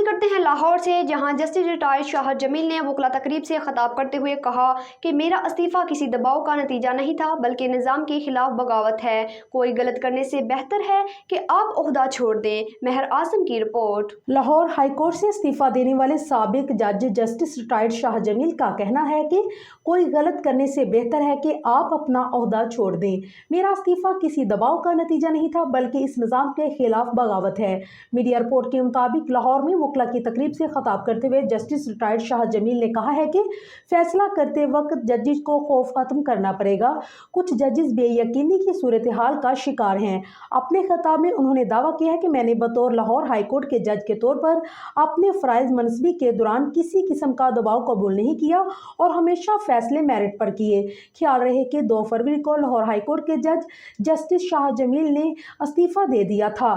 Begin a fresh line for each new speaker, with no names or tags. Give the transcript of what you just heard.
करते हैं लाहौर से, जहां जस्टिस रिटायर्ड शाह जमील ने वकला तकरीब से खिताब करते हुए कहा कि मेरा इस्तीफ़ा किसी दबाव का नतीजा नहीं था बल्कि निज़ाम के खिलाफ बगावत है। कोई गलत करने से बेहतर है कि आप ओहदा छोड़ दें। महर आसम की रिपोर्ट।
लाहौर हाई कोर्ट से इस्तीफा देने वाले साबिक जज जस्टिस रिटायर्ड शाह जमील का कहना है कि कोई गलत करने से बेहतर है कि आप अपना ओहदा छोड़ दें। मेरा इस्तीफा किसी दबाव का नतीजा नहीं था बल्कि इस निज़ाम के खिलाफ बगावत है। मीडिया रिपोर्ट के मुताबिक लाहौर में वकला की तकरीब से खिताब करते हुए जस्टिस रिटायर्ड शाह जमील ने कहा है कि फैसला करते वक्त जजिस को खौफ खत्म करना पड़ेगा। कुछ जजिस बेयकीनी की सूरत हाल का शिकार हैं। अपने खिताब में उन्होंने दावा किया है कि मैंने बतौर लाहौर हाई कोर्ट के जज के तौर पर अपने फ़राइज़ मनसबी के दौरान किसी किस्म का दबाव कबूल नहीं किया और हमेशा फैसले मेरिट पर किए। ख्याल रहे कि 2 फरवरी को लाहौर हाई कोर्ट के जज जस्टिस शाह जमील ने इस्तीफ़ा दे दिया था।